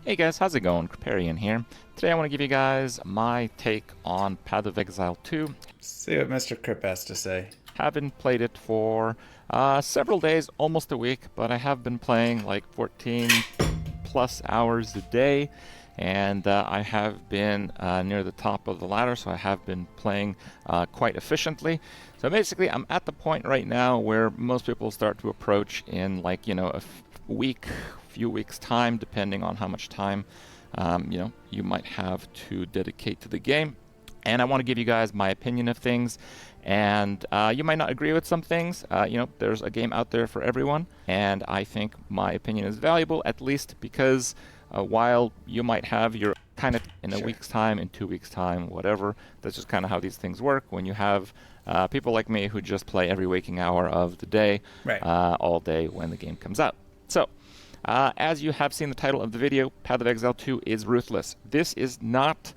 Hey guys, how's it going? Kripparian here. Today I want to give you guys my take on Path of Exile 2. See what Mr. Kripp has to say. Haven't played it for several days, almost a week, but I have been playing like 14 plus hours a day, and I have been near the top of the ladder, so I have been playing quite efficiently. So basically, I'm at the point right now where most people start to approach in like, a week, few weeks time, depending on how much time you might have to dedicate to the game. And I want to give you guys my opinion of things. And you might not agree with some things. There's a game out there for everyone. And I think my opinion is valuable, at least because while you might have your kind of in a Sure. week's time, in 2 weeks' time, whatever, that's just kind of how these things work. When you have people like me who just play every waking hour of the day, Right. all day when the game comes out. So, as you have seen the title of the video, Path of Exile 2 is Ruthless. This is not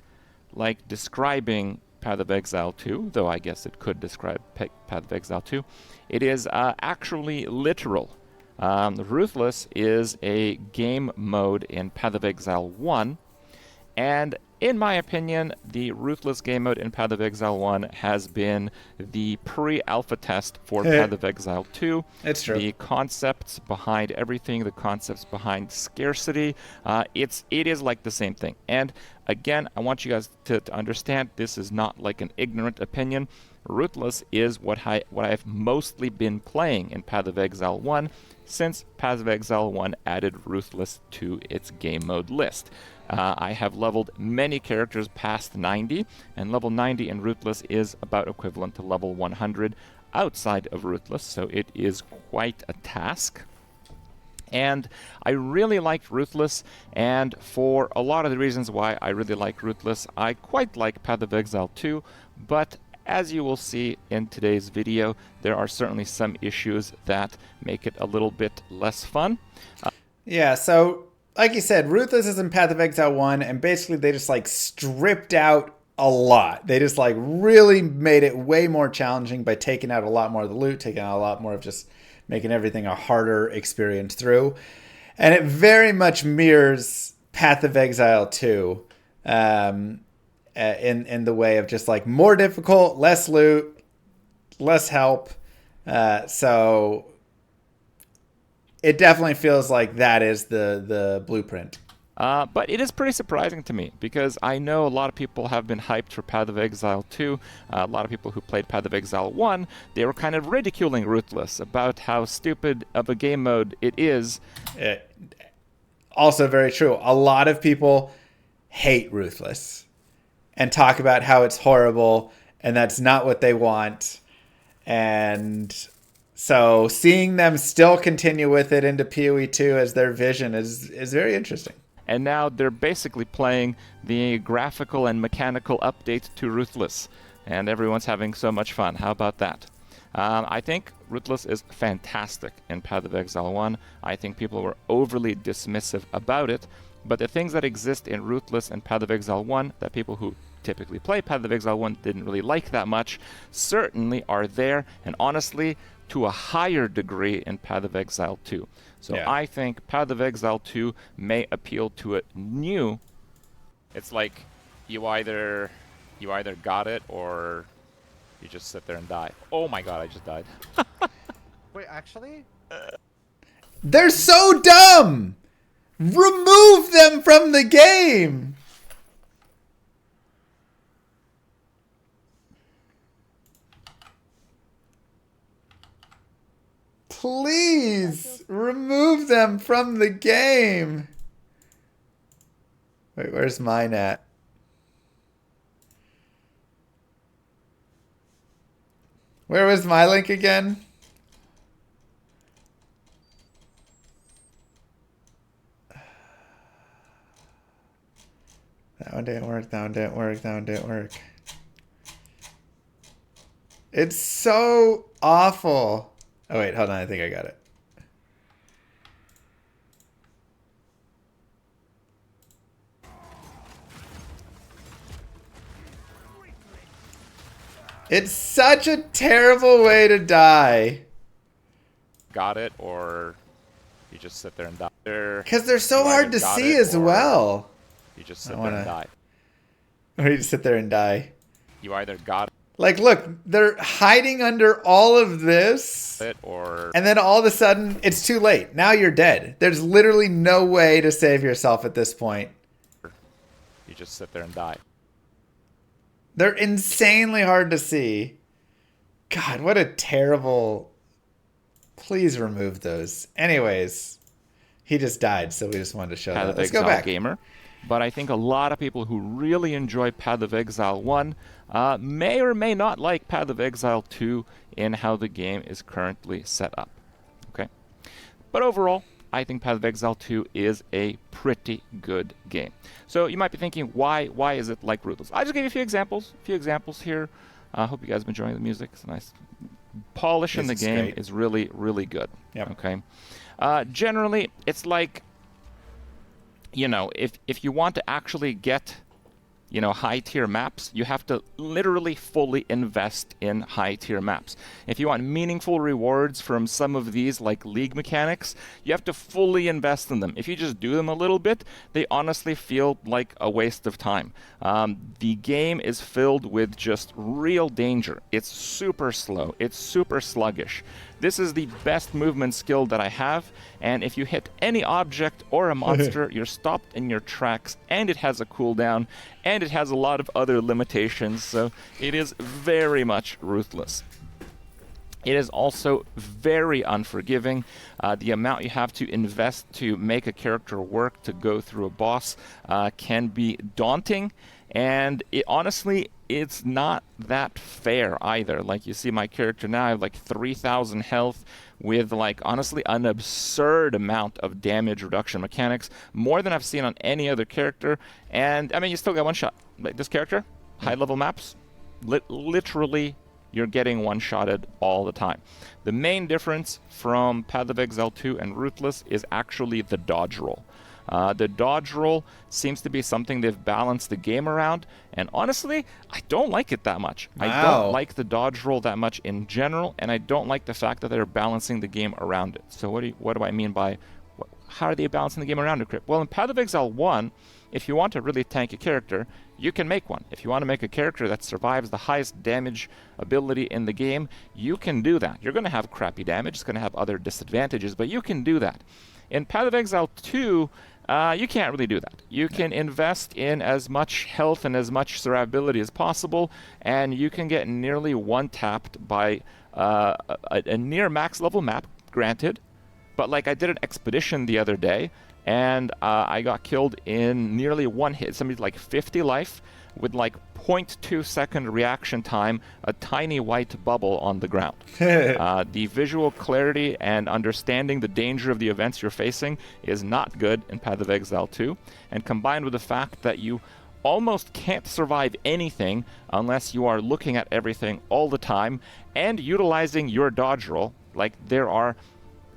like describing Path of Exile 2, though I guess it could describe Path of Exile 2. It is actually literal. Ruthless is a game mode in Path of Exile 1, and in my opinion, the Ruthless game mode in Path of Exile 1 has been the pre-alpha test for Path of Exile 2. It's true. The concepts behind everything, the concepts behind scarcity, it is like the same thing. And again, I want you guys to understand this is not like an ignorant opinion. Ruthless is what I've mostly been playing in Path of Exile 1 since Path of Exile 1 added Ruthless to its game mode list. I have leveled many characters past 90, and level 90 in Ruthless is about equivalent to level 100 outside of Ruthless, so it is quite a task. And I really liked Ruthless, and for a lot of the reasons why I really like Ruthless, I quite like Path of Exile 2, but as you will see in today's video, there are certainly some issues that make it a little bit less fun. Yeah, so like you said, Ruthless is in Path of Exile 1, and basically they just like stripped out a lot. They just like really made it way more challenging by taking out a lot more of the loot, taking out a lot more of just making everything a harder experience through. And it very much mirrors Path of Exile 2. In the way of just like more difficult, less loot, less help. So it definitely feels like that is the blueprint. But it is pretty surprising to me because I know a lot of people have been hyped for Path of Exile 2. A lot of people who played Path of Exile 1, they were kind of ridiculing Ruthless about how stupid of a game mode it is. Also very true. A lot of people hate Ruthless and talk about how it's horrible and that's not what they want. And so seeing them still continue with it into PoE 2 as their vision is very interesting. And now they're basically playing the graphical and mechanical update to Ruthless. And everyone's having so much fun. How about that? I think Ruthless is fantastic in Path of Exile 1. I think people were overly dismissive about it. But the things that exist in Ruthless and Path of Exile 1 that people who typically play Path of Exile 1 didn't really like that much certainly are there, and honestly, to a higher degree in Path of Exile 2. So Yeah. I think Path of Exile 2 may appeal to a new. It's like you either got it or you just sit there and die. Oh my god, I just died. Wait, actually? They're so dumb! Remove them from the game! Please remove them from the game. Wait, where's mine at? Where was my link again? That one didn't work, that one didn't work, that one didn't work. It's so awful. Oh, wait, hold on. I think I got it. It's such a terrible way to die. Got it or you just sit there and die. Because they're so You hard either to got see it as or well. You just I sit there wanna- and die. Or you just sit there and die. You either got Like, look, they're hiding under all of this. it or And then all of a sudden, it's too late. Now you're dead. There's literally no way to save yourself at this point. you just sit there and die. They're insanely hard to see. God, what a terrible... Please remove those. Anyways, he just died, so we just wanted to show Path that. of Let's go Exile back. gamer. But I think a lot of people who really enjoy Path of Exile 1 may or may not like Path of Exile 2 in how the game is currently set up. Okay, but overall, I think Path of Exile 2 is a pretty good game. So you might be thinking, why is it like Ruthless? I just gave you a few examples here. I hope you guys have been enjoying the music. It's nice. Polish in the Music's game great. is really, really good. Yep. Okay. Generally, it's like, you know, if you want to actually get, you know, high tier maps, you have to literally fully invest in high tier maps. If you want meaningful rewards from some of these like league mechanics, you have to fully invest in them. If you just do them a little bit, they honestly feel like a waste of time. The game is filled with just real danger. It's super slow. It's super sluggish. This is the best movement skill that I have, and if you hit any object or a monster, you're stopped in your tracks, and it has a cooldown, and it has a lot of other limitations, so it is very much ruthless. It is also very unforgiving. The amount you have to invest to make a character work, to go through a boss, can be daunting, and honestly, it's not that fair either. Like, you see my character now, I have like 3,000 health with like honestly an absurd amount of damage reduction mechanics, more than I've seen on any other character. And I mean, you still got one shot. Like this character, high level maps, literally you're getting one-shotted all the time. The main difference from Path of Exile 2 and Ruthless is actually the dodge roll. The dodge roll seems to be something they've balanced the game around, and honestly, I don't like it that much. I Wow. don't like the dodge roll that much in general, and I don't like the fact that they're balancing the game around it. So what do I mean by, how are they balancing the game around it, Kripp? Well, in Path of Exile 1, if you want to really tank a character, you can make one. If you want to make a character that survives the highest damage ability in the game, you can do that. You're going to have crappy damage, it's going to have other disadvantages, but you can do that. In Path of Exile 2, you can't really do that. You can invest in as much health and as much survivability as possible, and you can get nearly one-tapped by a near max level map, granted, but like I did an expedition the other day, and I got killed in nearly one hit. Somebody like 50 life with like 0.2 second reaction time, a tiny white bubble on the ground. The visual clarity and understanding the danger of the events you're facing is not good in Path of Exile 2, and combined with the fact that you almost can't survive anything unless you are looking at everything all the time and utilizing your dodge roll. Like, there are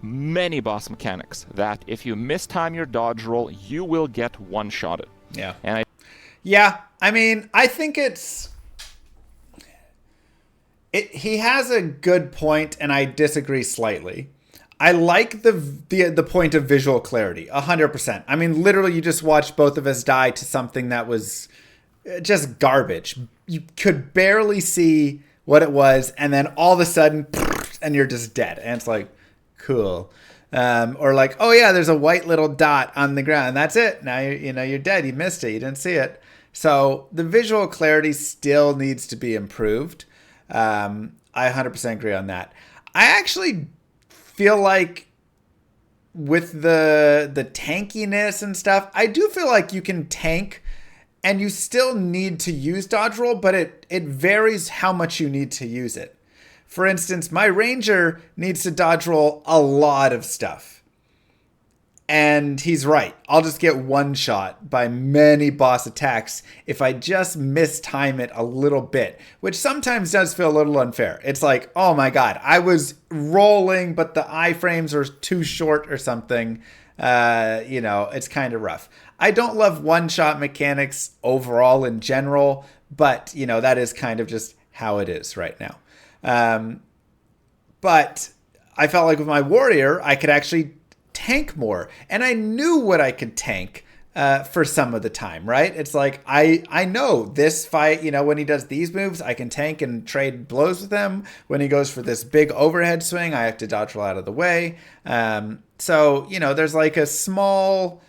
many boss mechanics that if you mistime your dodge roll, you will get one-shotted. Yeah. And Yeah, I mean, I think he has a good point, and I disagree slightly. I like the point of visual clarity, 100%. I mean, literally, you just watched both of us die to something that was just garbage. You could barely see what it was, and then all of a sudden, and you're just dead. And it's like, cool. Or like, oh yeah, there's a white little dot on the ground, and that's it. Now you're dead. You missed it. You didn't see it. So the visual clarity still needs to be improved. I 100% agree on that. I actually feel like with the tankiness and stuff, I do feel like you can tank and you still need to use dodge roll, but it varies how much you need to use it. For instance, my ranger needs to dodge roll a lot of stuff. And he's right. I'll just get one shot by many boss attacks if I just mistime it a little bit, which sometimes does feel a little unfair. It's like, oh my god, I was rolling, but the iframes are too short or something. It's kind of rough. I don't love one-shot mechanics overall in general, but, that is kind of just how it is right now. But I felt like with my warrior, I could actually tank more. And I knew what I could tank for some of the time, right? It's like, I know this fight, when he does these moves, I can tank and trade blows with him. When he goes for this big overhead swing, I have to dodge roll out of the way. So, there's like a small...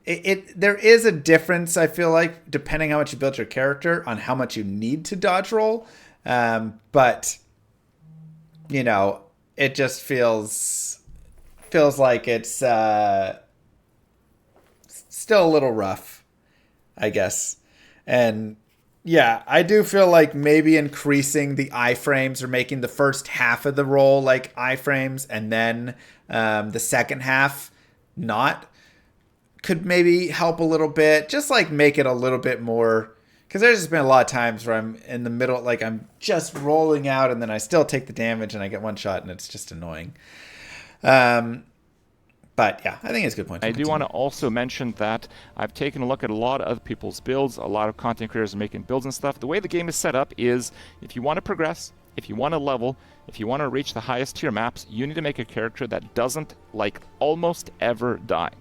there is a difference, I feel like, depending how much you build your character on how much you need to dodge roll. But, it just feels like it's... still a little rough, I guess. And yeah, I do feel like maybe increasing the iframes or making the first half of the roll like iframes and then the second half not could maybe help a little bit. Just like make it a little bit more, because there's just been a lot of times where I'm in the middle, like I'm just rolling out and then I still take the damage and I get one shot and it's just annoying. But yeah, I think it's a good point. I do want to also mention that I've taken a look at a lot of other people's builds. A lot of content creators are making builds and stuff. The way the game is set up is if you want to progress, if you want to level, if you want to reach the highest tier maps, you need to make a character that doesn't almost ever die.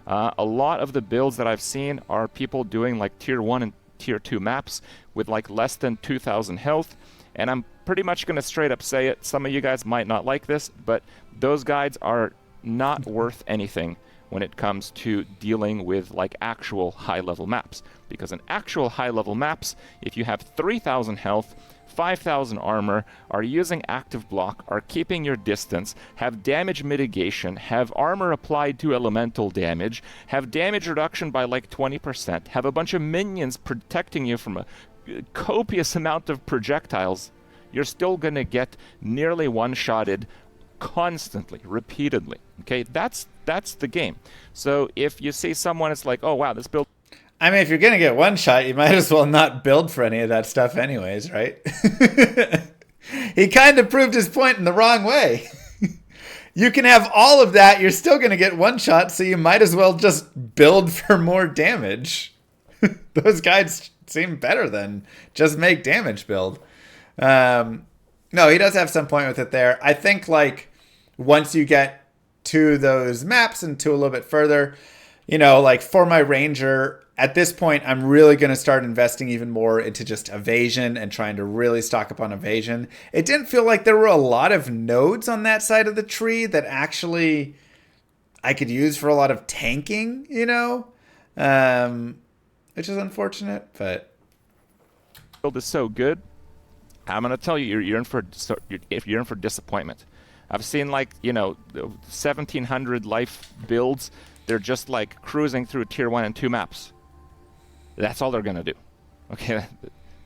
A lot of the builds that I've seen are people doing like tier 1 and tier 2 maps with like less than 2,000 health. And I'm pretty much going to straight up say it. Some of you guys might not like this, but those guides are not worth anything when it comes to dealing with like actual high level maps, because in actual high level maps, if you have 3,000 health, 5,000 armor, are using active block, are keeping your distance, have damage mitigation, have armor applied to elemental damage, have damage reduction by like 20%, have a bunch of minions protecting you from a copious amount of projectiles, you're still going to get nearly one-shotted constantly, repeatedly. Okay, that's the game. So if you see someone, it's like, oh wow, this build. I mean, if you're gonna get one shot, you might as well not build for any of that stuff, anyways, right? He kind of proved his point in the wrong way. You can have all of that, you're still gonna get one shot, so you might as well just build for more damage. Those guides seem better than just make damage build. No, he does have some point with it there. I think like once you get to those maps and to a little bit further, like for my ranger, at this point, I'm really going to start investing even more into just evasion and trying to really stock up on evasion. It didn't feel like there were a lot of nodes on that side of the tree that actually I could use for a lot of tanking, which is unfortunate, but build is so good. I'm gonna tell you, you're in for disappointment. I've seen 1,700 life builds. They're just like cruising through tier 1 and 2 maps. That's all they're gonna do. Okay,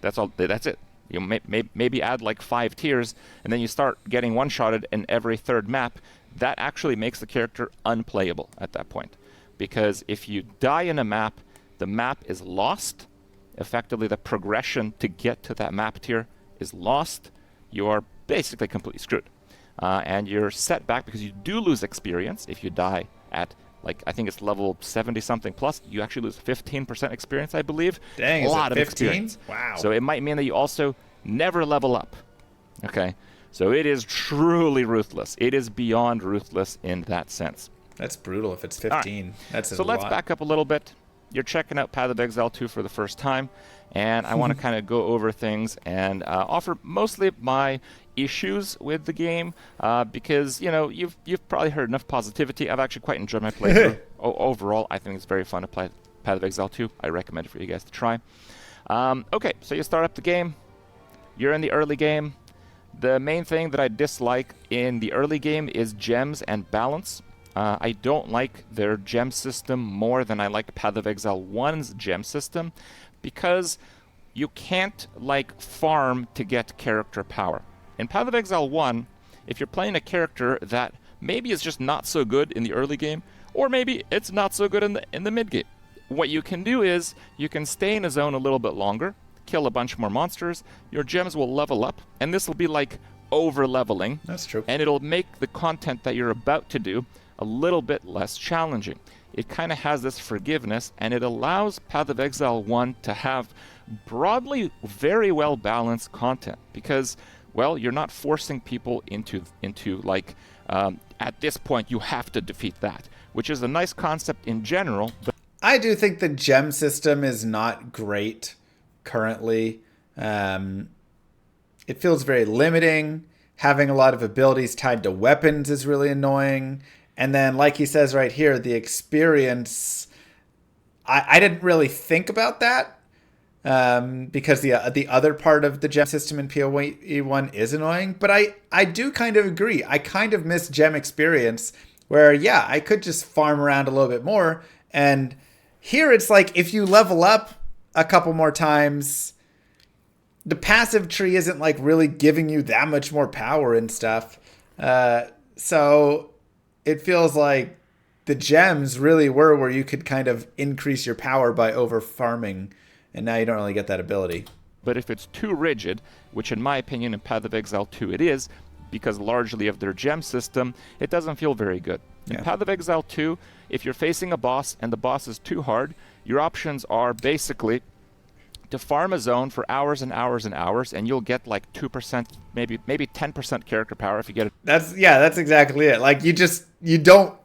that's all. That's it. You maybe add like 5 tiers, and then you start getting one-shotted in every third map. That actually makes the character unplayable at that point, because if you die in a map, the map is lost. Effectively, the progression to get to that map tier is lost. You are basically completely screwed. And you're set back because you do lose experience if you die at, I think it's level 70-something plus. You actually lose 15% experience, I believe. Dang, a is lot it 15? Of experience. Wow. So it might mean that you also never level up. Okay? So it is truly ruthless. It is beyond ruthless in that sense. That's brutal if it's 15. Right. That's a lot. So let's back up a little bit. You're checking out Path of Exile 2 for the first time, and I want to kind of go over things and offer mostly my issues with the game, because you've probably heard enough positivity. I've actually quite enjoyed my playthrough. Overall, I think it's very fun to play Path of Exile 2. I recommend it for you guys to try. Okay, so you start up the game. You're in the early game. The main thing that I dislike in the early game is gems and balance. I don't like their gem system more than I like Path of Exile 1's gem system, because you can't farm to get character power. In Path of Exile 1, if you're playing a character that maybe is just not so good in the early game, or maybe it's not so good in the mid game, what you can do is you can stay in a zone a little bit longer, kill a bunch more monsters, your gems will level up, and this will be like over-leveling. That's true. And it'll make the content that you're about to do a little bit less challenging. It kind of has this forgiveness, and it allows Path of Exile 1 to have broadly very well balanced content, because, well, you're not forcing people into at this point you have to defeat that. which is a nice concept in general, but I do think the gem system is not great currently. It feels very limiting. Having a lot of abilities tied to weapons is really annoying. And then, like he says right here, the experience, I didn't really think about that because the other part of the gem system in PoE1 is annoying. But I do kind of agree. I kind of miss gem experience where, yeah, I could just farm around a little bit more. And here it's like if you level up a couple more times, the passive tree isn't like really giving you that much more power and stuff. So it feels like the gems really were where you could kind of increase your power by over farming, and now you don't really get that ability. but if it's too rigid, which in my opinion in Path of Exile 2 it is, because largely of their gem system, it doesn't feel very good. In Path of Exile 2, if you're facing a boss and the boss is too hard, your options are basically to farm a zone for hours and hours and hours, and you'll get like 2%, maybe 10% character power if you get it. That's exactly it. Like you don't.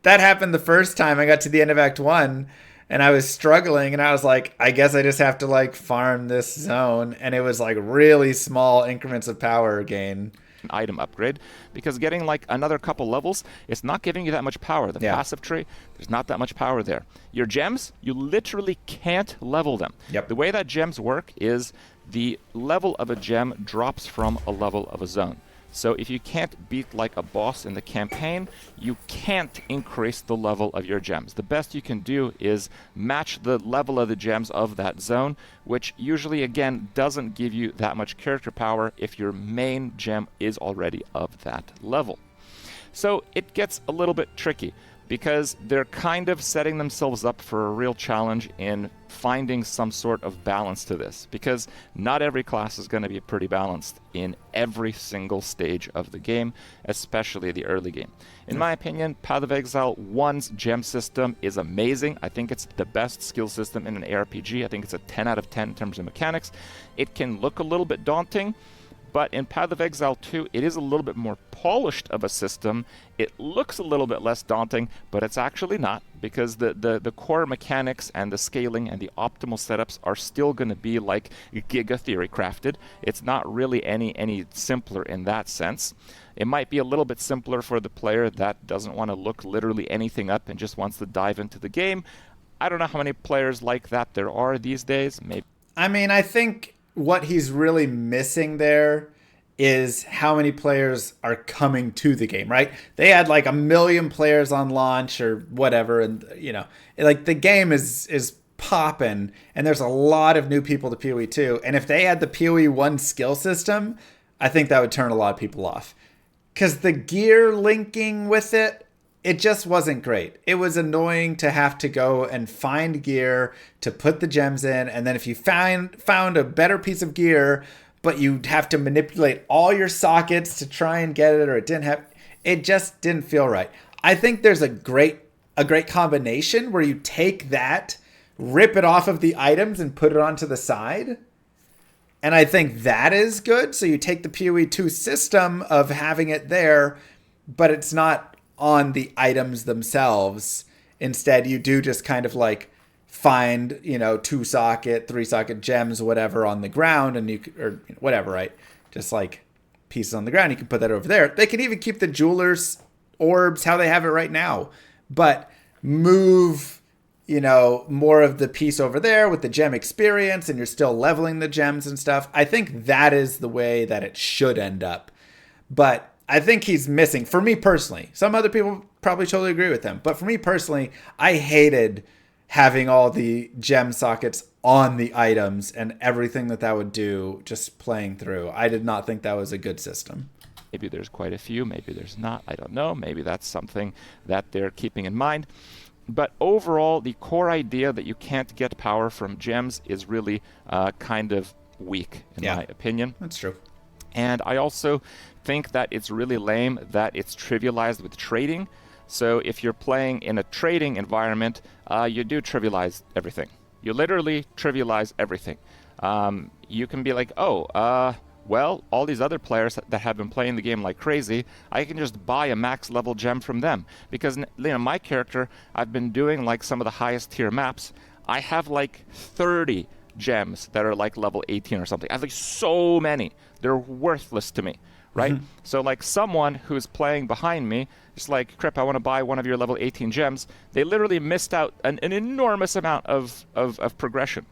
That happened the first time I got to the end of Act 1, and I was struggling, and I was like, I guess I just have to like farm this zone, and it was like really small increments of power gain. An item upgrade, because getting like another couple levels, it's not giving you that much power. The passive tree, there's not that much power there. Your gems, you literally can't level them. Yep. The way that gems work is the level of a gem drops from a level of a zone. So if you can't beat like a boss in the campaign, you can't increase the level of your gems. The best you can do is match the level of the gems of that zone, which usually again doesn't give you that much character power if your main gem is already of that level. So it gets a little bit tricky because they're kind of setting themselves up for a real challenge in finding some sort of balance to this, because not every class is going to be pretty balanced in every single stage of the game, especially the early game. In my opinion, Path of Exile 1's gem system is amazing. I think it's the best skill system in an ARPG. I think it's a 10 out of 10 in terms of mechanics. It can look a little bit daunting, but in Path of Exile 2, it is a little bit more polished of a system. It looks a little bit less daunting, but it's actually not, because the core mechanics and the scaling and the optimal setups are still going to be like Giga Theory crafted. It's not really any simpler in that sense. It might be a little bit simpler for the player that doesn't want to look literally anything up and just wants to dive into the game. I don't know how many players like that there are these days. Maybe. I mean, I think what he's really missing there is how many players are coming to the game, right? They had like 1 million players on launch or whatever, and you know, like the game is popping, and there's a lot of new people to PoE 2. And if they had the PoE 1 skill system, I think that would turn a lot of people off. Because the gear linking with it just wasn't great. It was annoying to have to go and find gear to put the gems in, and then if you found a better piece of gear, but you'd have to manipulate all your sockets to try and get it, or it just didn't feel right. I think there's a great combination where you take that, rip it off of the items and put it onto the side. And I think that is good. So you take the PoE 2 system of having it there, but it's not on the items themselves. Instead, you do just kind of like find, 2 socket, 3 socket gems, whatever on the ground, and or whatever, right? Just like pieces on the ground. You can put that over there. They can even keep the jeweler's orbs how they have it right now, but move, more of the piece over there with the gem experience, and you're still leveling the gems and stuff. I think that is the way that it should end up. But I think he's missing, for me personally. Some other people probably totally agree with him, but for me personally, I hated having all the gem sockets on the items and everything that would do just playing through. I did not think that was a good system. Maybe there's quite a few, maybe there's not, I don't know. Maybe that's something that they're keeping in mind. But overall, the core idea that you can't get power from gems is really kind of weak, in my opinion. That's true. And I also think that it's really lame that it's trivialized with trading. So if you're playing in a trading environment, you do trivialize everything. You literally trivialize everything. You can be like, Well, all these other players that have been playing the game like crazy, I can just buy a max level gem from them. Because, my character, I've been doing like some of the highest tier maps. I have like 30 gems that are like level 18 or something. I have like so many. They're worthless to me, right? So like someone who's playing behind me, just like, Kripp, I want to buy one of your level 18 gems. They literally missed out an enormous amount of progression.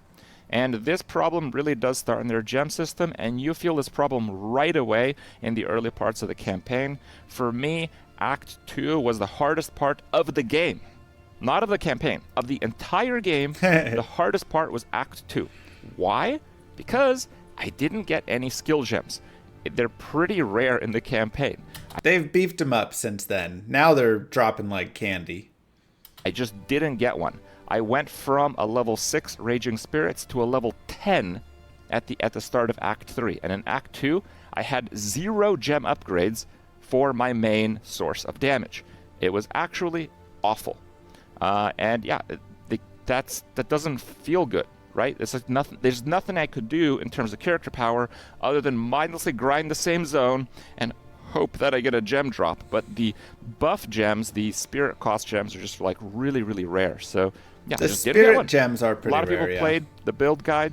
And this problem really does start in their gem system, and you feel this problem right away in the early parts of the campaign. For me, Act 2 was the hardest part of the game. Not of the campaign, of the entire game. The hardest part was Act 2. Why? Because I didn't get any skill gems. They're pretty rare in the campaign. They've beefed them up since then. Now they're dropping like candy. I just didn't get one. I went from a level 6 Raging Spirits to a level 10 at the start of Act 3. And in Act 2, I had 0 gem upgrades for my main source of damage. It was actually awful. And yeah, that doesn't feel good, right? It's like nothing. There's nothing I could do in terms of character power other than mindlessly grind the same zone and hope that I get a gem drop. But the buff gems, the spirit cost gems, are just like really, really rare. So yeah, the I just didn't get spirit one. gems are pretty rare. A lot of people rare, played the build guide.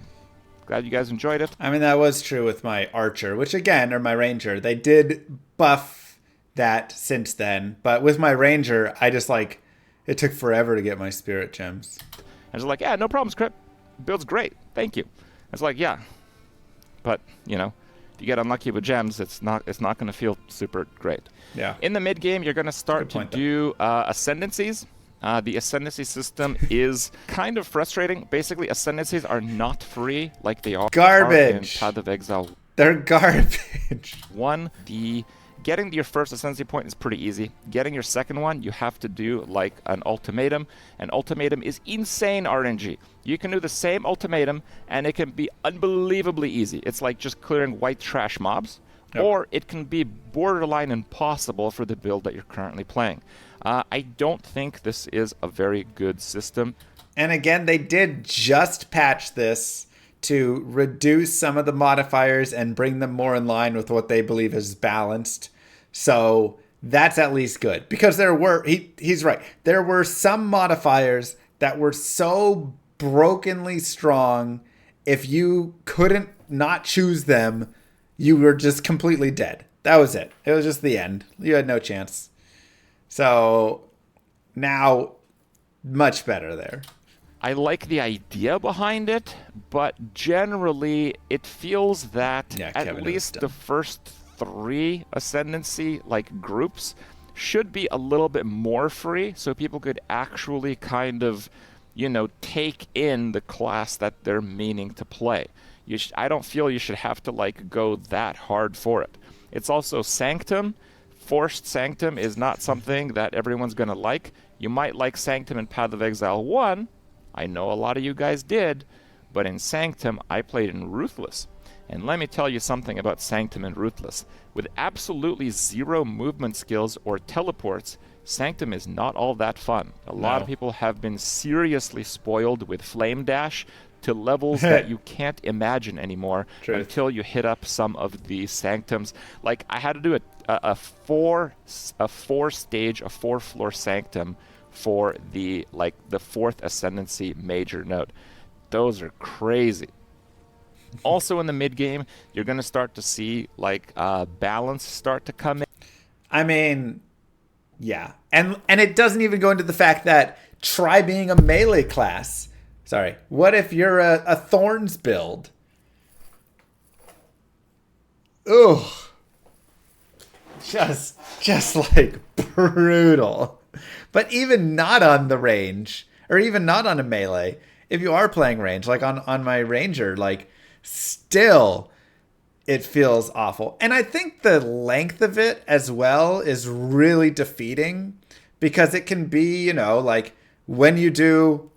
Glad you guys enjoyed it. I mean, that was true with my archer, which again, or my ranger. They did buff that since then. But with my ranger, I just like, it took forever to get my spirit gems. I was like, yeah, no problems, Kripp. Build's great. Thank you. It's like, yeah. But, if you get unlucky with gems, it's not going to feel super great. Yeah. In the mid game, you're going to start to do Ascendancies. The Ascendancy system is kind of frustrating. Basically, Ascendancies are not free like they are garbage in Path of Exile. They're garbage. Getting your first Ascendancy point is pretty easy. Getting your second one, you have to do like an ultimatum. An ultimatum is insane RNG. You can do the same ultimatum, and it can be unbelievably easy. It's like just clearing white trash mobs. Yep. Or it can be borderline impossible for the build that you're currently playing. I don't think this is a very good system. And again, they did just patch this to reduce some of the modifiers and bring them more in line with what they believe is balanced. So that's at least good. Because he's right. There were some modifiers that were so brokenly strong, if you couldn't not choose them, you were just completely dead. That was it. It was just the end. You had no chance. So now, much better there. I like the idea behind it, but generally it feels that at least the first 3 Ascendancy groups should be a little bit more free, so people could actually kind of, take in the class that they're meaning to play. I don't feel you should have to go that hard for it. It's also Sanctum. Forced Sanctum is not something that everyone's going to like. You might like Sanctum in Path of Exile 1. I know a lot of you guys did, but in Sanctum, I played in Ruthless. And let me tell you something about Sanctum and Ruthless. With absolutely 0 movement skills or teleports, Sanctum is not all that fun. A lot of people have been seriously spoiled with Flame Dash to levels that you can't imagine anymore until you hit up some of the Sanctums. Like, I had to do a 4-floor Sanctum for the 4th Ascendancy major node. Those are crazy. Also in the mid game, you're going to start to see balance start to come in. I mean, yeah. And it doesn't even go into the fact that try being a melee class. Sorry. What if you're a Thorns build? Ugh. Just brutal. But even not on the range, or even not on a melee, if you are playing range, on my ranger, still it feels awful. And I think the length of it as well is really defeating, because it can be, when you do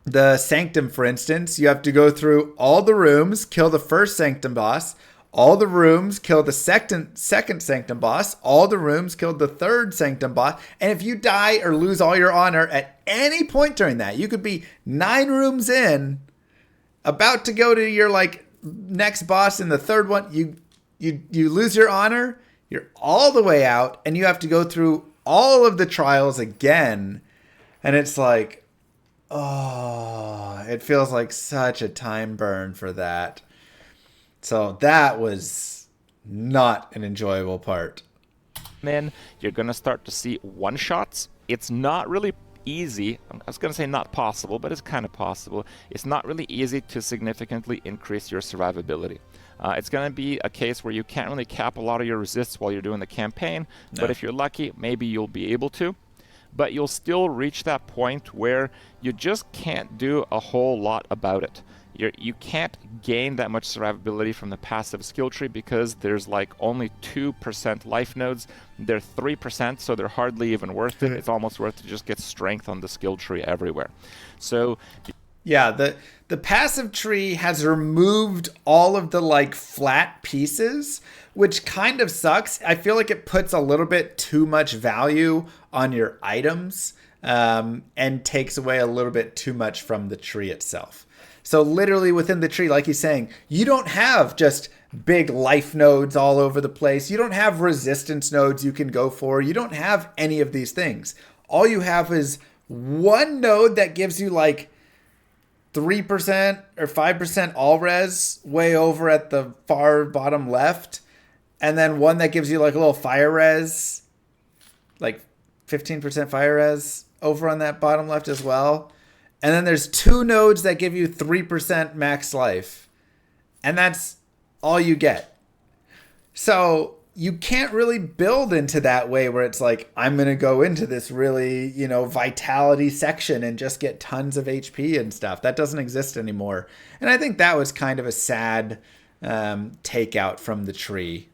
the Sanctum, for instance, you have to go through all the rooms, kill the first Sanctum boss, all the rooms, kill the second Sanctum boss, all the rooms, kill the third Sanctum boss, and if you die or lose all your honor at any point during that, you could be 9 rooms in, about to go to your next boss in the third one, you lose your honor, you're all the way out, and you have to go through all of the trials again. And it's like, oh, it feels like such a time burn for that. So that was not an enjoyable part. In, you're going to start to see one-shots. It's not really easy. I was going to say not possible, but it's kind of possible. It's not really easy to significantly increase your survivability. It's going to be a case where you can't really cap a lot of your resists while you're doing the campaign, but if you're lucky, maybe you'll be able to. But you'll still reach that point where you just can't do a whole lot about it. You can't gain that much survivability from the passive skill tree because there's like only 2% life nodes. They're 3%, so they're hardly even worth it. It's almost worth to just get strength on the skill tree everywhere. So yeah, the passive tree has removed all of the like flat pieces, which kind of sucks. I feel like it puts a little bit too much value on your items and takes away a little bit too much from the tree itself. So literally within the tree, like he's saying, you don't have just big life nodes all over the place. You don't have resistance nodes you can go for. You don't have any of these things. All you have is one node that gives you like 3% or 5% all res way over at the far bottom left. And then one that gives you like a little fire res, like 15% fire res over on that bottom left as well. And then there's two nodes that give you 3% max life. And that's all you get. So you can't really build into that way where it's like, I'm going to go into this really, vitality section and just get tons of HP and stuff. That doesn't exist anymore. And I think that was kind of a sad takeout from the tree.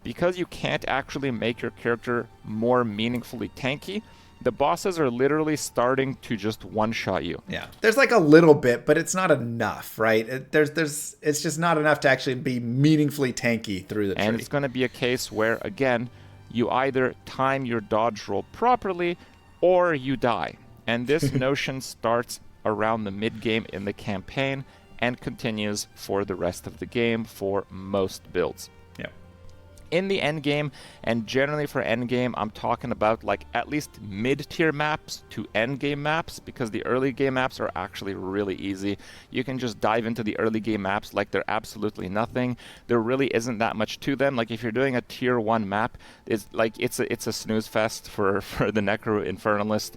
Because you can't actually make your character more meaningfully tanky, the bosses are literally starting to just one-shot you. Yeah, there's like a little bit, but it's not enough, right? It's just not enough to actually be meaningfully tanky through the tree. And it's going to be a case where, again, you either time your dodge roll properly or you die. And this notion starts around the mid-game in the campaign and continues for the rest of the game for most builds. In the endgame, and generally for endgame, I'm talking about like at least mid-tier maps to endgame maps, because the early game maps are actually really easy. You can just dive into the early game maps like they're absolutely nothing. There really isn't that much to them. Like if you're doing a tier 1 map, it's a snooze fest for the Necro Infernalist.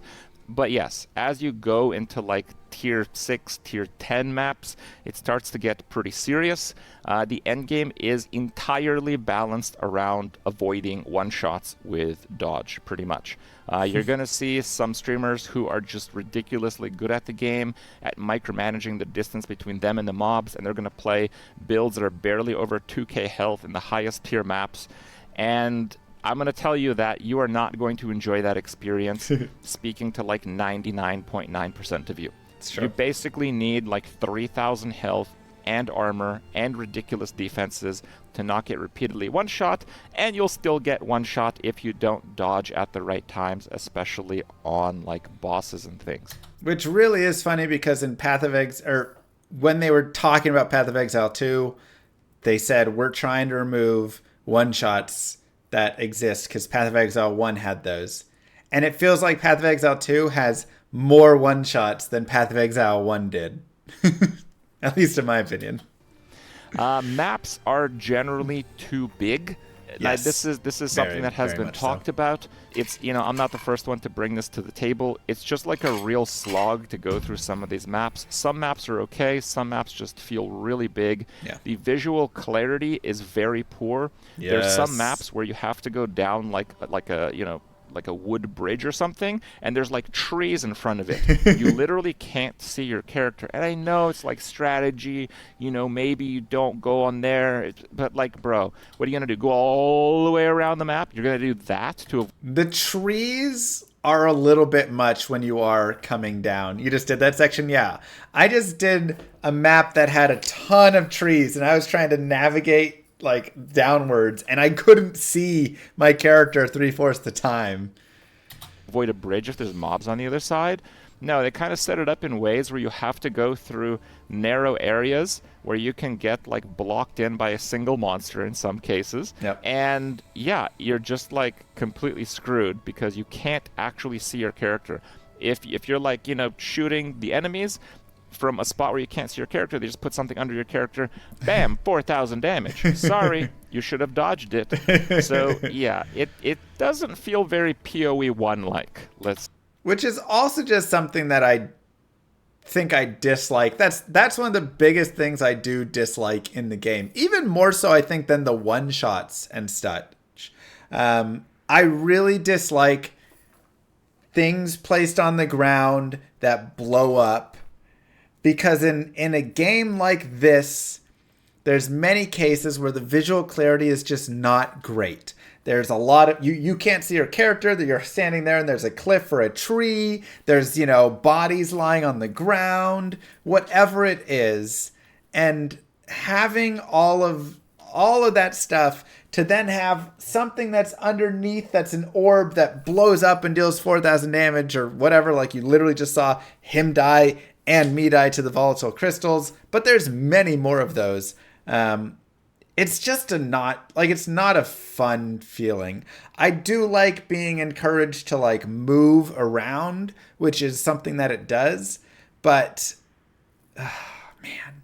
But yes, as you go into like tier 6, tier 10 maps, it starts to get pretty serious. The endgame is entirely balanced around avoiding one-shots with dodge, pretty much. You're going to see some streamers who are just ridiculously good at the game, at micromanaging the distance between them and the mobs, and they're going to play builds that are barely over 2k health in the highest tier maps. And I'm going to tell you that you are not going to enjoy that experience speaking to like 99.9% of you. You basically need like 3,000 health and armor and ridiculous defenses to not get repeatedly one-shot, and you'll still get one-shot if you don't dodge at the right times, especially on like bosses and things. Which really is funny because in Path of Exile, or when they were talking about Path of Exile 2, they said we're trying to remove one-shots that exist because Path of Exile 1 had those. And it feels like Path of Exile 2 has more one-shots than Path of Exile 1 did. At least in my opinion. Maps are generally too big. Yes. This is something that has been talked about. It's, I'm not the first one to bring this to the table. It's just like a real slog to go through some of these maps. Some maps are okay. Some maps just feel really big. Yeah. The visual clarity is very poor. Yes. There's some maps where you have to go down like a wood bridge or something, and there's like trees in front of it. You literally can't see your character. And I know it's like strategy, maybe you don't go on there, but like, bro, what are you gonna do? Go all the way around the map? You're gonna do that to the trees are a little bit much when you are coming down. You just did that section? Yeah. I just did a map that had a ton of trees, and I was trying to navigate like downwards, and I couldn't see my character 3/4 the time. avoid a bridge if there's mobs on the other side. No, they kind of set it up in ways where you have to go through narrow areas where you can get like blocked in by a single monster in some cases. Yep. And yeah, you're just like completely screwed because you can't actually see your character. If you're like, shooting the enemies from a spot where you can't see your character, they just put something under your character, bam, 4,000 damage. Sorry, you should have dodged it. So yeah, it doesn't feel very PoE 1 like. Which is also just something that I think I dislike. That's one of the biggest things I do dislike in the game. Even more so, I think, than the one-shots and such. I really dislike things placed on the ground that blow up. Because in a game like this, there's many cases where the visual clarity is just not great. There's a lot of you can't see your character, that you're standing there and there's a cliff or a tree. There's, bodies lying on the ground, whatever it is. And having all of that stuff to then have something that's underneath that's an orb that blows up and deals 4,000 damage or whatever, like you literally just saw him die and me die to the volatile crystals, but there's many more of those. It's just it's not a fun feeling. I do like being encouraged to like move around, which is something that it does, but man,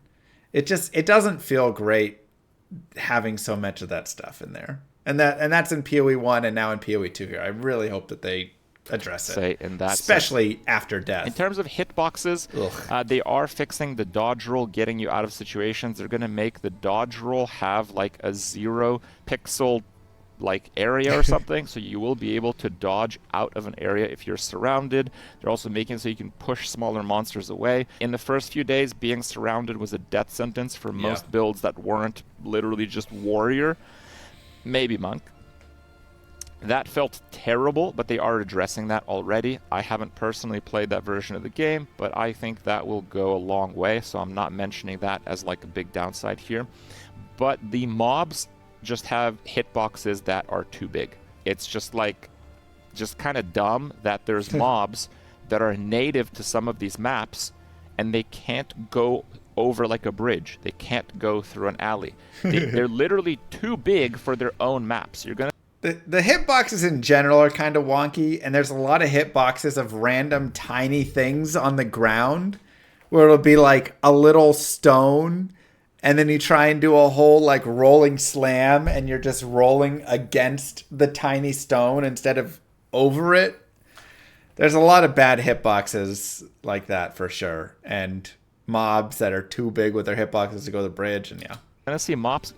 it doesn't feel great having so much of that stuff in there. And that's in PoE 1 and now in PoE 2 here. I really hope that they address it, especially after death. In terms of hitboxes, they are fixing the dodge roll, getting you out of situations. They're going to make the dodge roll have like a 0 pixel like area or something, so you will be able to dodge out of an area if you're surrounded. They're also making it so you can push smaller monsters away. In the first few days, being surrounded was a death sentence for most builds that weren't literally just warrior, maybe monk. That felt terrible, but they are addressing that already. I haven't personally played that version of the game, but I think that will go a long way, so I'm not mentioning that as like a big downside here. But the mobs just have hitboxes that are too big. It's just kind of dumb that there's mobs that are native to some of these maps, and they can't go over like a bridge. They can't go through an alley. They're literally too big for their own maps. The hitboxes in general are kind of wonky, and there's a lot of hitboxes of random tiny things on the ground where it'll be like a little stone, and then you try and do a whole like rolling slam, and you're just rolling against the tiny stone instead of over it. There's a lot of bad hitboxes like that for sure, and mobs that are too big with their hitboxes to go to the bridge, and yeah. Gonna see mobs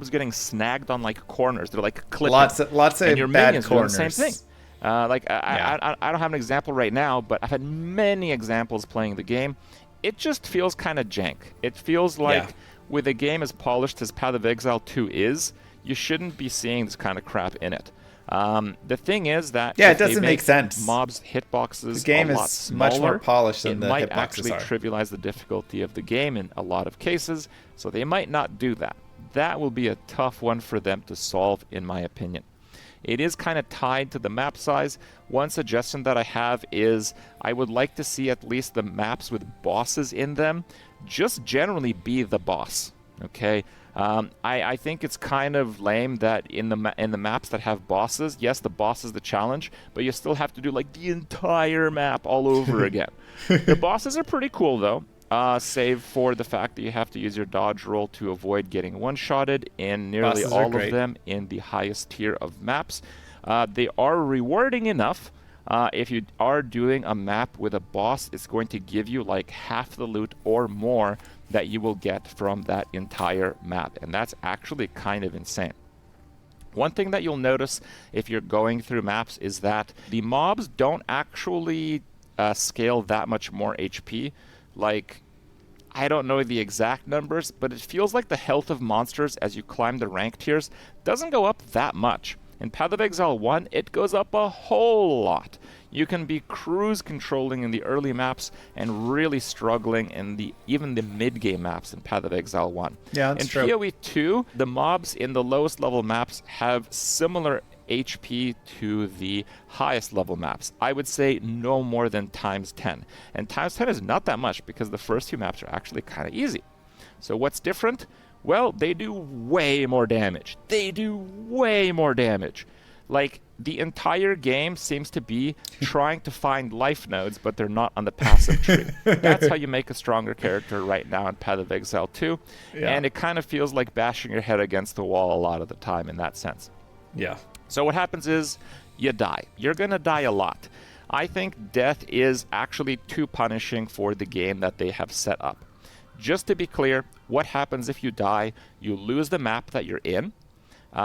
getting snagged on like corners. They're like clipping. Lots of and your bad minions corners. Do the same thing. I don't have an example right now, but I've had many examples playing the game. It just feels kind of jank. It feels like with a game as polished as Path of Exile 2 is, you shouldn't be seeing this kind of crap in it. The thing is that it doesn't make sense. Mobs hitboxes the game a lot is smaller, much more polished than the hitboxes might actually trivialize the difficulty of the game in a lot of cases, so they might not do that. That will be a tough one for them to solve, in my opinion. It is kind of tied to the map size. One suggestion that I have is I would like to see at least the maps with bosses in them just generally be the boss. Okay, I think it's kind of lame that in the maps that have bosses, yes, the boss is the challenge, but you still have to do like the entire map all over again. The bosses are pretty cool though, save for the fact that you have to use your dodge roll to avoid getting one-shotted in nearly all of them in the highest tier of maps. They are rewarding enough. If you are doing a map with a boss, it's going to give you like half the loot or more that you will get from that entire map, and that's actually kind of insane. One thing that you'll notice if you're going through maps is that the mobs don't actually scale that much more HP. Like, I don't know the exact numbers, but it feels like the health of monsters as you climb the rank tiers doesn't go up that much. In Path of Exile 1, it goes up a whole lot. You can be cruise controlling in the early maps and really struggling in even the mid-game maps in Path of Exile 1. Yeah, that's true. In PoE 2, the mobs in the lowest level maps have similar HP to the highest level maps. I would say no more than times 10. And times 10 is not that much because the first few maps are actually kind of easy. So what's different? Well, they do way more damage. They do way more damage. Like, the entire game seems to be trying to find life nodes, but they're not on the passive tree. That's how you make a stronger character right now in Path of Exile 2. Yeah. And it kind of feels like bashing your head against the wall a lot of the time in that sense. Yeah. So what happens is you die. You're going to die a lot. I think death is actually too punishing for the game that they have set up. Just to be clear, what happens if you die? You lose the map that you're in.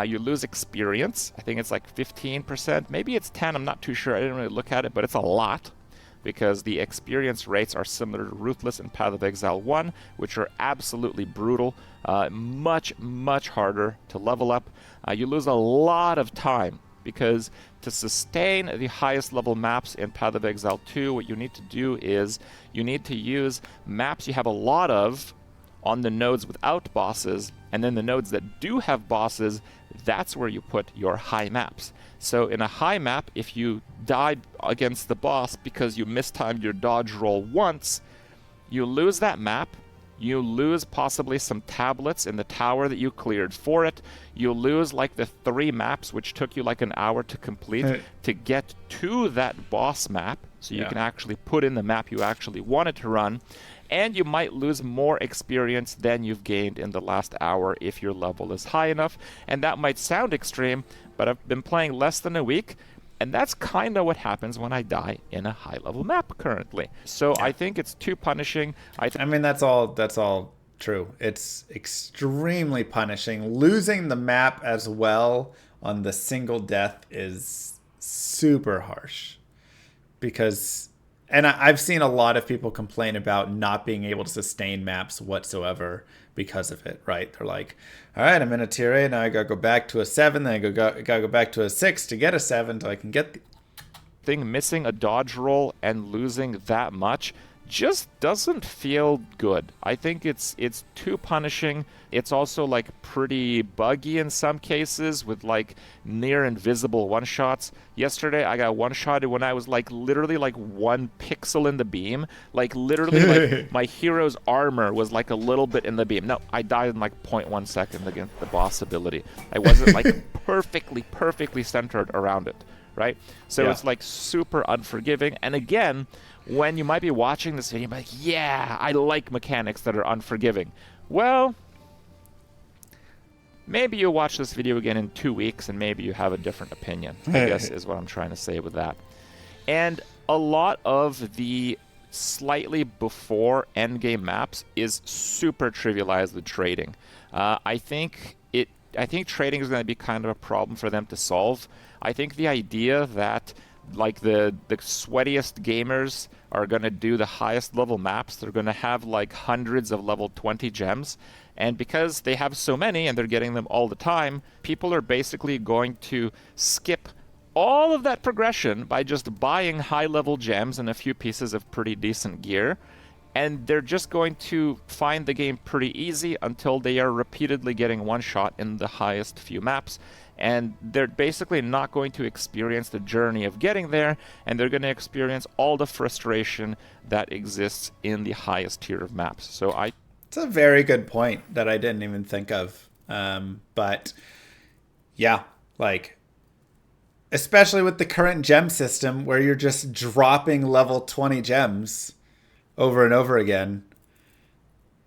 You lose experience. I think it's like 15%. Maybe it's 10. I'm not too sure. I didn't really look at it, but it's a lot because the experience rates are similar to Ruthless and Path of Exile 1, which are absolutely brutal. Much, much harder to level up. You lose a lot of time because to sustain the highest level maps in Path of Exile 2, what you need to do is you need to use maps you have a lot of on the nodes without bosses, and then the nodes that do have bosses, that's where you put your high maps. So in a high map, if you die against the boss because you mistimed your dodge roll once, you lose that map. You lose possibly some tablets in the tower that you cleared for it. You lose like the 3 maps which took you like an hour to complete to get to that boss map, so you can actually put in the map you actually wanted to run. And you might lose more experience than you've gained in the last hour if your level is high enough. And that might sound extreme, but I've been playing less than a week, and that's kind of what happens when I die in a high-level map currently. So I think it's too punishing. I mean, that's all true. It's extremely punishing. Losing the map as well on the single death is super harsh because... And I've seen a lot of people complain about not being able to sustain maps whatsoever because of it, right? They're like, all right, I'm in a tier 8, now I gotta go back to a 7, then I gotta go back to a 6 to get a 7 so I can get the... thing. Missing a dodge roll and losing that much just doesn't feel good. I think it's too punishing. It's also like pretty buggy in some cases with like near invisible one-shots. Yesterday I got one-shotted when I was like literally like 1 pixel in the beam. Like literally like my hero's armor was like a little bit in the beam. No, I died in like 0.1 second against the boss ability. I wasn't like perfectly centered around it, right? So it's like super unforgiving. And again, when you might be watching this video, you're like, yeah, I like mechanics that are unforgiving. Well, maybe you'll watch this video again in 2 weeks and maybe you have a different opinion, I guess is what I'm trying to say with that. And a lot of the slightly before endgame maps is super trivialized with trading. I think trading is going to be kind of a problem for them to solve. I think the idea that like the sweatiest gamers are going to do the highest level maps, they're going to have like hundreds of level 20 gems, and because they have so many and they're getting them all the time, people are basically going to skip all of that progression by just buying high level gems and a few pieces of pretty decent gear, and they're just going to find the game pretty easy until they are repeatedly getting one shot in the highest few maps. And they're basically not going to experience the journey of getting there, and they're going to experience all the frustration that exists in the highest tier of maps. So It's a very good point that I didn't even think of. But yeah, like, especially with the current gem system where you're just dropping level 20 gems over and over again,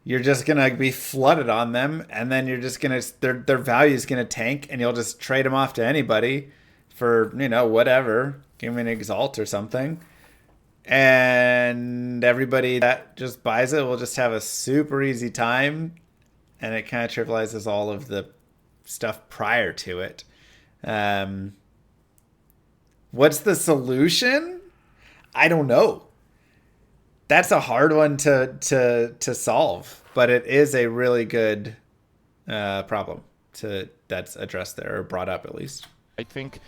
you're just going to be flooded on them, and then you're just going to, their value is going to tank, and you'll just trade them off to anybody for, you know, whatever. Give me an Exalt or something. And everybody that just buys it will just have a super easy time, and it kind of trivializes all of the stuff prior to it. What's the solution? I don't know. That's a hard one to solve, but it is a really good problem that's addressed there, or brought up at least. I think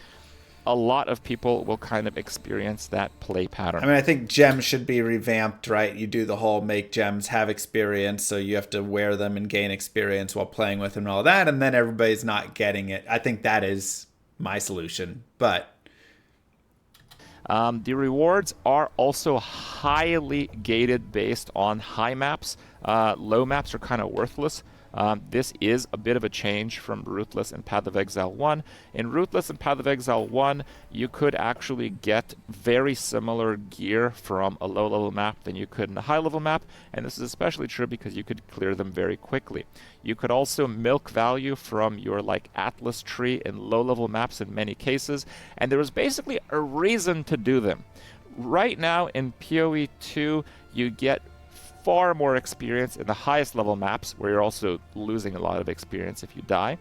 a lot of people will kind of experience that play pattern. I mean, I think gems should be revamped, right? You do the whole make gems have experience, so you have to wear them and gain experience while playing with them and all that, and then everybody's not getting it. I think that is my solution. But The rewards are also highly gated based on high maps. Low maps are kind of worthless. This is a bit of a change from Ruthless and Path of Exile 1. In Ruthless and Path of Exile 1, you could actually get very similar gear from a low-level map than you could in a high-level map, and this is especially true because you could clear them very quickly. You could also milk value from your like Atlas tree in low-level maps in many cases, and there was basically a reason to do them. Right now in PoE 2, you get far more experience in the highest level maps, where you're also losing a lot of experience if you die,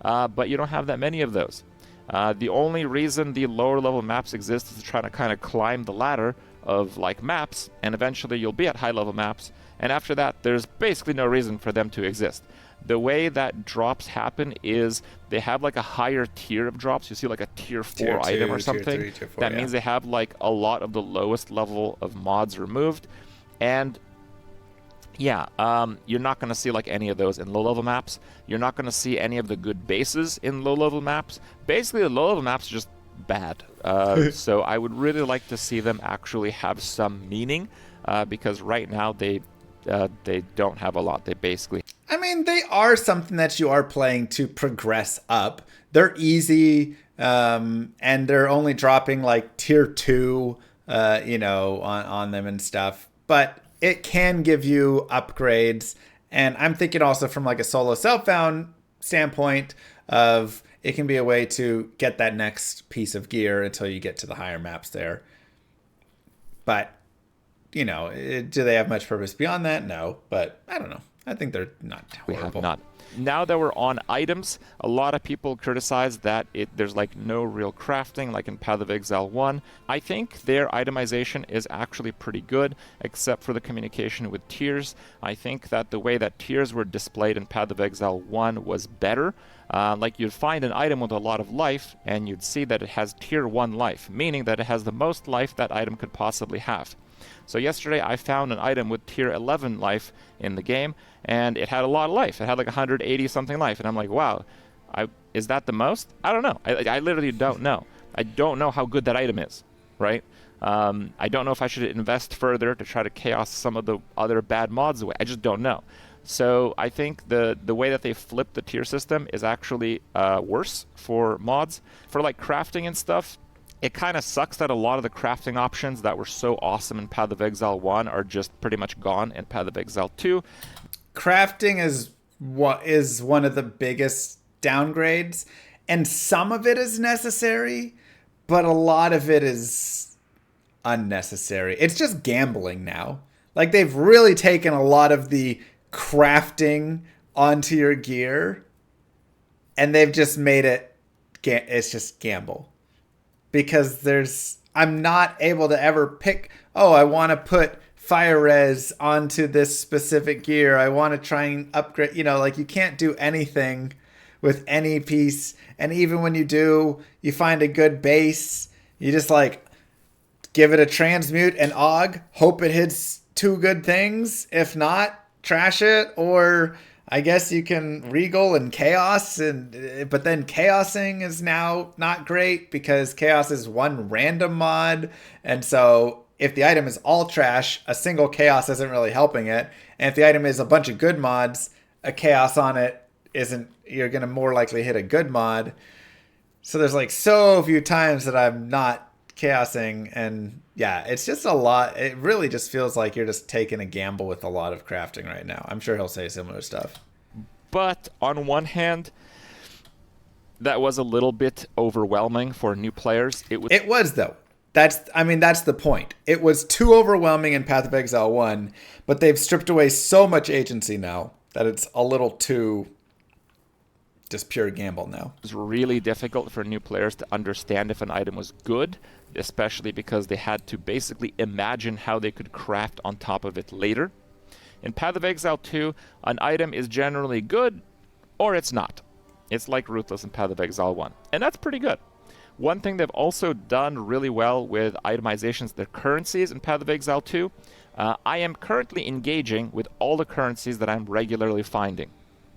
but you don't have that many of those. The only reason the lower level maps exist is to try to kind of climb the ladder of like maps, and eventually you'll be at high level maps, and after that there's basically no reason for them to exist. The way that drops happen is they have like a higher tier of drops. You see like a tier 4 Tier item 2, or something. tier 3, tier 4, that yeah. means they have like a lot of the lowest level of mods removed, and yeah, you're not going to see like any of those in low-level maps. You're not going to see any of the good bases in low-level maps. Basically, the low-level maps are just bad. So I would really like to see them actually have some meaning, because right now they don't have a lot. They basically... I mean, they are something that you are playing to progress up. They're easy, and they're only dropping like tier 2, on them and stuff. But it can give you upgrades. And I'm thinking also from like a solo self-found standpoint of it can be a way to get that next piece of gear until you get to the higher maps there. But, do they have much purpose beyond that? No. But I don't know. I think they're not horrible. We have not. Now that we're on items, a lot of people criticize that there's like no real crafting like in Path of Exile 1. I think their itemization is actually pretty good, except for the communication with tiers. I think that the way that tiers were displayed in Path of Exile 1 was better. Like you'd find an item with a lot of life, and you'd see that it has tier 1 life, meaning that it has the most life that item could possibly have. So yesterday I found an item with tier 11 life in the game, and it had a lot of life. It had like 180 something life, and I'm like, wow, is that the most? I don't know. I literally don't know. I don't know how good that item is, right? I don't know if I should invest further to try to chaos some of the other bad mods away. I just don't know. So I think the way that they flipped the tier system is actually worse for mods. For like crafting and stuff, it kind of sucks that a lot of the crafting options that were so awesome in Path of Exile 1 are just pretty much gone in Path of Exile 2. Crafting is one of the biggest downgrades, and some of it is necessary, but a lot of it is unnecessary. It's just gambling now. Like they've really taken a lot of the crafting onto your gear, and they've just made it's just gamble. Because I'm not able to ever pick, I want to put fire res onto this specific gear. I want to try and upgrade, like you can't do anything with any piece. And even when you do, you find a good base, you just like give it a transmute and aug, hope it hits 2 good things. If not, trash it, or I guess you can regal and chaos, but then chaosing is now not great because chaos is one random mod, and so if the item is all trash, a single chaos isn't really helping it, and if the item is a bunch of good mods, a chaos on it isn't. You're gonna more likely hit a good mod. So there's like so few times that I'm not chaosing, and yeah, it's just a lot. It really just feels like you're just taking a gamble with a lot of crafting right now. I'm sure he'll say similar stuff. But on one hand, that was a little bit overwhelming for new players. It was though. That's the point. It was too overwhelming in Path of Exile 1, but they've stripped away so much agency now that it's a little too just pure gamble now. It was really difficult for new players to understand if an item was good, especially because they had to basically imagine how they could craft on top of it later. In Path of Exile 2, an item is generally good, or it's not. It's like Ruthless in Path of Exile 1, and that's pretty good. One thing they've also done really well with itemizations, their currencies in Path of Exile 2, I am currently engaging with all the currencies that I'm regularly finding.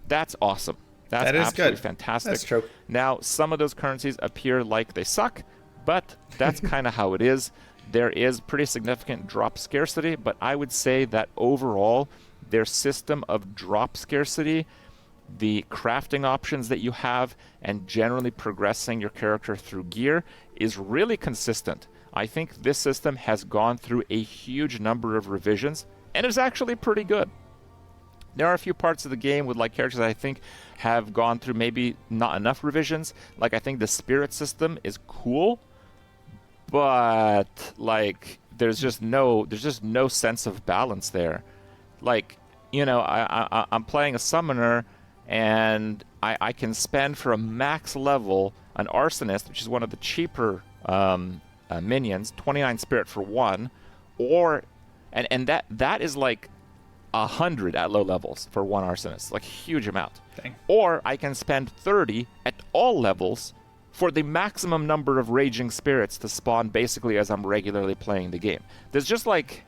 That's awesome. That's That is absolutely good. fantastic. That's true. Now, some of those currencies appear like they suck, but that's kind of how it is. There is pretty significant drop scarcity, but I would say that overall, their system of drop scarcity, the crafting options that you have, and generally progressing your character through gear is really consistent. I think this system has gone through a huge number of revisions, and is actually pretty good. There are a few parts of the game with like characters that I think have gone through maybe not enough revisions. Like I think the spirit system is cool, but like there's just no sense of balance there. Like, you know, I'm playing a summoner, and I can spend for a max level an arsonist, which is one of the cheaper minions, 29 spirit for one, or and that is like 100 at low levels for one arsonist, like huge amount. Dang. Or I can spend 30 at all levels for the maximum number of raging spirits to spawn basically as I'm regularly playing the game. There's just like,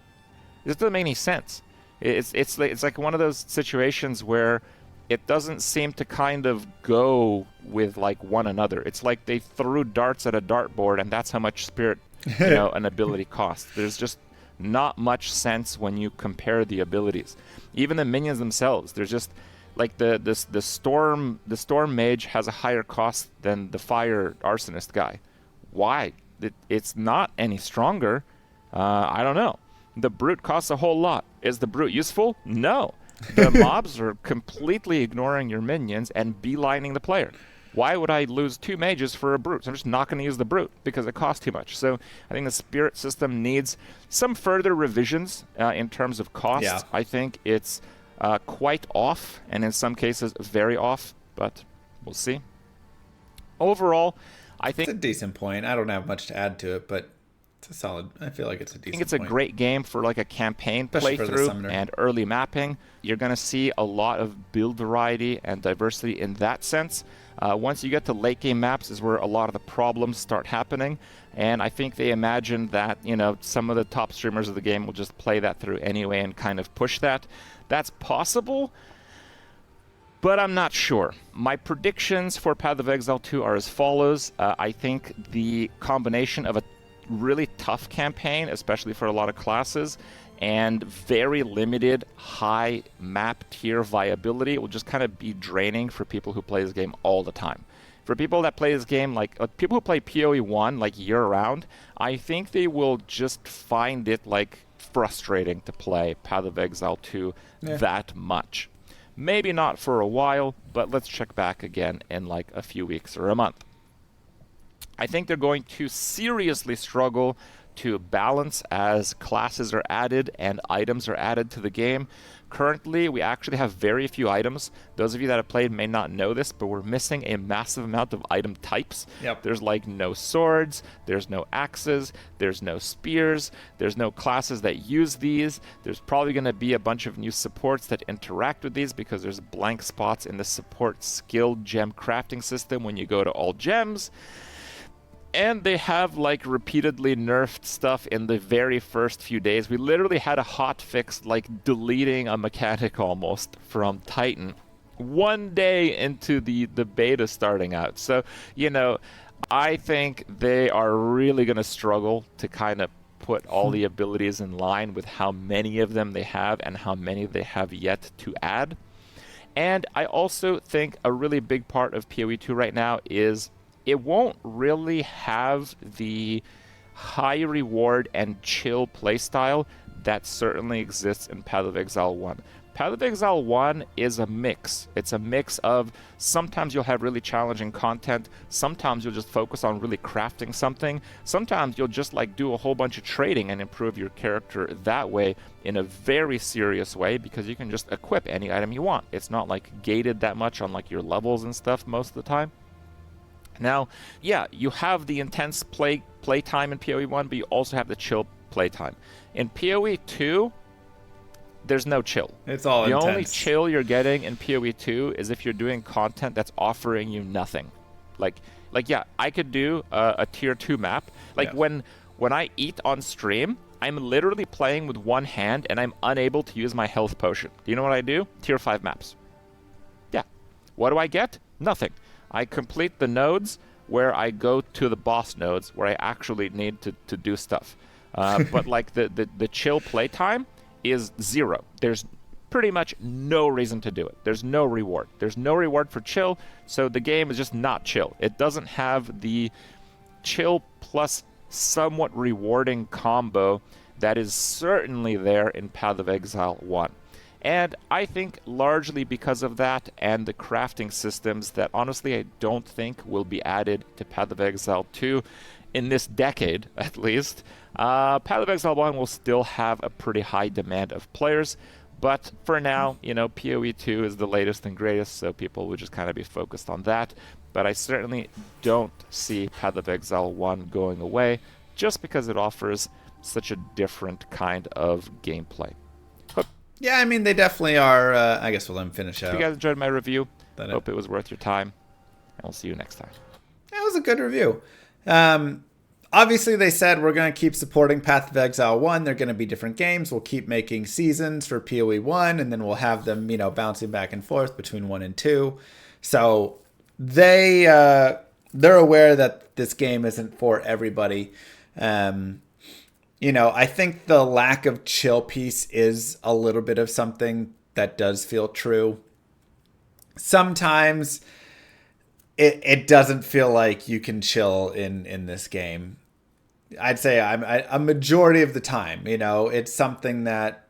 this doesn't make any sense. It's like one of those situations where it doesn't seem to kind of go with like one another. It's like they threw darts at a dartboard, and that's how much spirit, you know, an ability costs. There's just not much sense when you compare the abilities. Even the minions themselves, there's just like the storm mage has a higher cost than the fire arsonist guy. Why? It's not any stronger. I don't know. The brute costs a whole lot. Is the brute useful? No. The mobs are completely ignoring your minions and beelining the player. Why would I lose 2 mages for a brute? I'm just not going to use the brute because it costs too much. So I think the spirit system needs some further revisions in terms of cost. Yeah. I think it's quite off, and in some cases very off, but we'll see. Overall, I think It's a decent point. I don't have much to add to it, but it's a solid. I feel like it's a decent I think it's point. a great game for like a campaign Especially for the playthrough summoner. and early mapping. You're going to see a lot of build variety and diversity in that sense. Once you get to late game maps is where a lot of the problems start happening, and I think they imagine that, you know, some of the top streamers of the game will just play that through anyway and kind of push that. That's possible, but I'm not sure. My predictions for Path of Exile 2 are as follows. I think the combination of a really tough campaign, especially for a lot of classes, and very limited high map tier viability will just kind of be draining for people who play this game all the time. For people that play this game, like people who play PoE 1 like year round, I think they will just find it like frustrating to play Path of Exile 2 that much. Maybe not for a while, but let's check back again in like a few weeks or a month. I think they're going to seriously struggle to balance as classes are added and items are added to the game. Currently, we actually have very few items. Those of you that have played may not know this, but we're missing a massive amount of item types. Yep. There's like no swords, there's no axes, there's no spears, there's no classes that use these. There's probably going to be a bunch of new supports that interact with these because there's blank spots in the support skill gem crafting system when you go to all gems. And they have like repeatedly nerfed stuff in the very first few days. We literally had a hot fix like deleting a mechanic almost from Titan one day into the beta starting out. So, you know, I think they are really going to struggle to kind of put all the abilities in line with how many of them they have and how many they have yet to add. And I also think a really big part of PoE 2 right now is it won't really have the high reward and chill playstyle that certainly exists in Path of Exile 1. Path of Exile 1 is a mix. It's a mix of sometimes you'll have really challenging content, sometimes you'll just focus on really crafting something, sometimes you'll just like do a whole bunch of trading and improve your character that way in a very serious way because you can just equip any item you want. It's not like gated that much on like your levels and stuff most of the time. Now, yeah, you have the intense play time in PoE 1, but you also have the chill play time. In PoE 2, there's no chill. It's all the intense. only chill you're getting in PoE 2 is if you're doing content that's offering you nothing. Like yeah, I could do a tier 2 map. Like Yeah. when I eat on stream, I'm literally playing with one hand and I'm unable to use my health potion. Do you know what I do? Tier 5 maps. Yeah. What do I get? Nothing. I complete the nodes where I go to the boss nodes where I actually need to do stuff. But like the chill playtime is 0. There's pretty much no reason to do it. There's no reward. There's no reward for chill, so the game is just not chill. It doesn't have the chill plus somewhat rewarding combo that is certainly there in Path of Exile 1. And I think largely because of that and the crafting systems that honestly I don't think will be added to Path of Exile 2 in this decade at least, Path of Exile 1 will still have a pretty high demand of players. But for now, PoE 2 is the latest and greatest, so people will just kind of be focused on that. But I certainly don't see Path of Exile 1 going away, just because it offers such a different kind of gameplay. Yeah, I mean, they definitely are. I guess we'll let them finish out. If you guys enjoyed my review, hope it was worth your time, and we'll see you next time. That was a good review. Obviously, they said we're going to keep supporting Path of Exile 1. They're going to be different games. We'll keep making seasons for PoE 1, and then we'll have them, bouncing back and forth between 1 and 2. So they're aware that this game isn't for everybody. I think the lack of chill piece is a little bit of something that does feel true. Sometimes it doesn't feel like you can chill in this game. I'd say a majority of the time, it's something that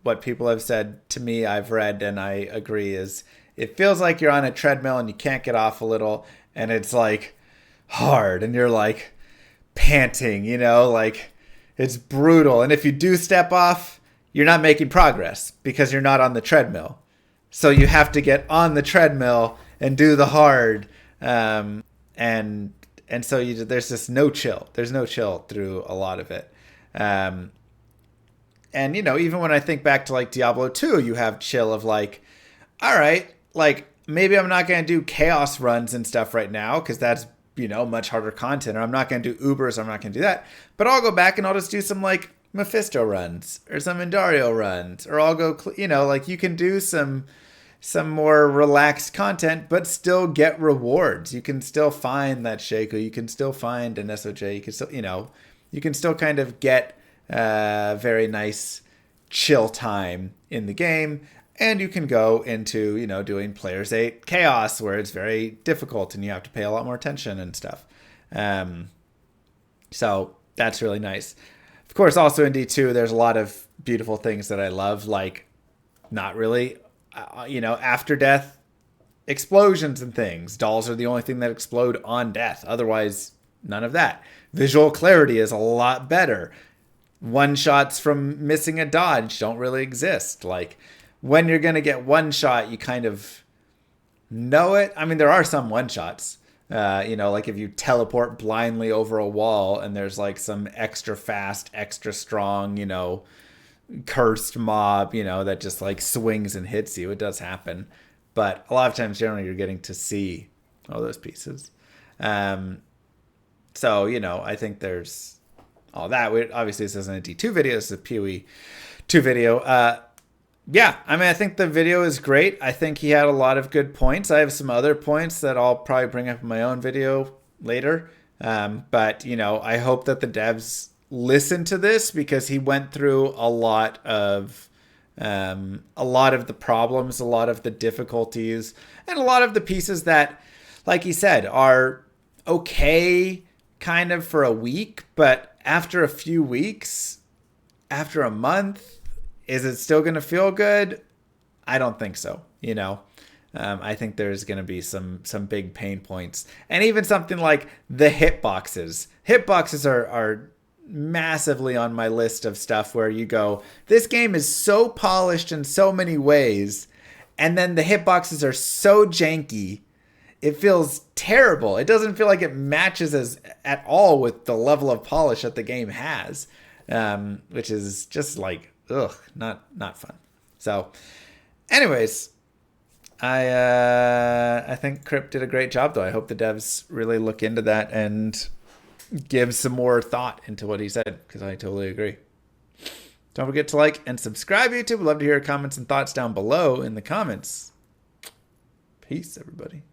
what people have said to me, I've read, and I agree, is it feels like you're on a treadmill and you can't get off a little, and it's like hard and you're like panting, like it's brutal. And if you do step off, you're not making progress because you're not on the treadmill. So you have to get on the treadmill and do the hard. And so there's just no chill. There's no chill through a lot of it. And, even when I think back to like Diablo 2, you have chill of like, all right, like maybe I'm not going to do chaos runs and stuff right now because that's, much harder content, or I'm not going to do Ubers. I'm not going to do that. But I'll go back and I'll just do some like Mephisto runs or some Indario runs, or I'll go, like you can do some more relaxed content, but still get rewards. You can still find that Shaco. You can still find an SOJ. You can still, you can still kind of get very nice chill time in the game. And you can go into, doing Players 8 Chaos, where it's very difficult and you have to pay a lot more attention and stuff. So that's really nice. Of course, also in D2, there's a lot of beautiful things that I love, like not really, after death explosions and things. Dolls are the only thing that explode on death. Otherwise, none of that. Visual clarity is a lot better. One-shots from missing a dodge don't really exist. Like, when you're going to get one shot, you kind of know it. I mean, there are some one-shots. Like if you teleport blindly over a wall and there's like some extra fast, extra strong, cursed mob, that just like swings and hits you. It does happen. But a lot of times, generally, you're getting to see all those pieces. So, I think there's all that. Obviously, this isn't a D2 video. This is a PoE 2 video. Yeah, I mean, I think the video is great. I think he had a lot of good points. I have some other points that I'll probably bring up in my own video later. But, I hope that the devs listen to this, because he went through a lot of the problems, a lot of the difficulties, and a lot of the pieces that, like he said, are okay kind of for a week, but after a few weeks, after a month, is it still going to feel good? I don't think so. I think there's going to be some big pain points, and even something like the hitboxes. Hitboxes are massively on my list of stuff where you go, this game is so polished in so many ways, and then the hitboxes are so janky. It feels terrible. It doesn't feel like it matches at all with the level of polish that the game has, which is just like, not fun. So, anyways, I think Kripp did a great job, though. I hope the devs really look into that and give some more thought into what he said, because I totally agree. Don't forget to like and subscribe to YouTube. We'd love to hear your comments and thoughts down below in the comments. Peace. Peace, everybody.